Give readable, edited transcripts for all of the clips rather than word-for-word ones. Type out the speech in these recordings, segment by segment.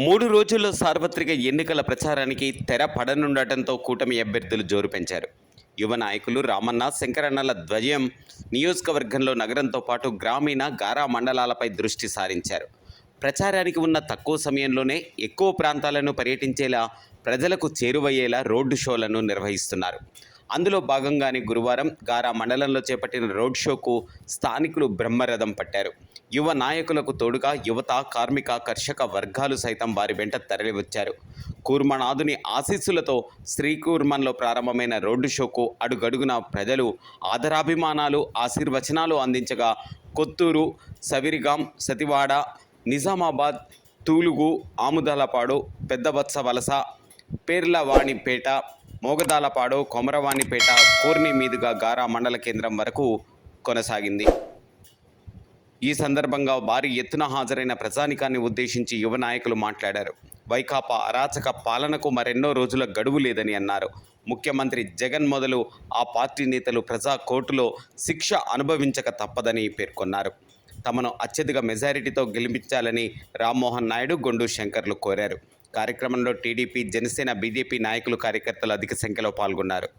3 రోజుల్లో సార్వత్రిక ఎన్నికల ప్రచారానికి తెర పడనుండటంతో కూటమి అభ్యర్థులు జోరు పెంచారు. యువ నాయకులు రామన్న, శంకరన్నల ద్వయం నియోజకవర్గంలో నగరంతో పాటు గ్రామీణ, గారా మండలాలపై దృష్టి సారించారు. ప్రచారానికి ఉన్న తక్కువ సమయంలోనే ఎక్కువ ప్రాంతాలను పర్యటించేలా, ప్రజలకు చేరువయ్యేలా రోడ్డు షోలను నిర్వహిస్తున్నారు. అందులో భాగంగానే గురువారం గారా మండలంలో చేపట్టిన రోడ్ షోకు స్థానికులు బ్రహ్మరథం పట్టారు. యువ నాయకులకు తోడుగా యువత, కార్మిక, కర్షక వర్గాలు సైతం వారి వెంట తరలివచ్చారు. కూర్మనాథుని ఆశీస్సులతో శ్రీకూర్మంలో ప్రారంభమైన రోడ్డు షోకు అడుగడుగున ప్రజలు ఆదరాభిమానాలు, ఆశీర్వచనాలు అందించగా కొత్తూరు, సవిరిగాం, సతివాడ, నిజామాబాద్, తూలుగు, ఆముదాలపాడు, పెద్దవత్స వలస, పేర్లవాణిపేట, మోగదాలపాడు, కొమరవాణిపేట, కోర్ని మీదుగా గారా మండల కేంద్రం వరకు కొనసాగింది. ఈ సందర్భంగా భారీ ఎత్తున హాజరైన ప్రజానికాన్ని ఉద్దేశించి యువ నాయకులు మాట్లాడారు. వైకాపా అరాచక పాలనకు మరెన్నో రోజుల గడువు లేదని అన్నారు. ముఖ్యమంత్రి జగన్ మొదలు ఆ పార్టీ నేతలు ప్రజా కోర్టులో శిక్ష అనుభవించక తప్పదని పేర్కొన్నారు. తమను అత్యధిక మెజారిటీతో గెలిపించాలని రామ్మోహన్ నాయుడు, గొండు శంకర్లు కోరారు. కార్యక్రమంలో టీడీపీ, జనసేన, బీజేపీ నాయకులు, కార్యకర్తలు అధిక సంఖ్యలో పాల్గొన్నారు.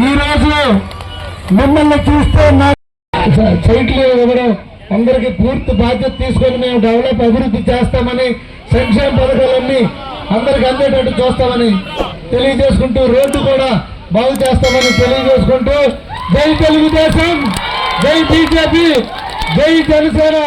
ఈరోజు మిమ్మల్ని చూస్తే సైట్లు ఇవ్వడం, అందరికీ పూర్తి బాధ్యత తీసుకొని మేము డెవలప్ అభివృద్ధి చేస్తామని, సంక్షేమ పథకాలన్నీ అందరికి అందేటట్టు చూస్తామని తెలియజేసుకుంటూ, రోడ్డు కూడా బాగు చేస్తామని తెలియజేసుకుంటూ, జై తెలుగుదేశం, జై బీజేపీ, జై జనసేన.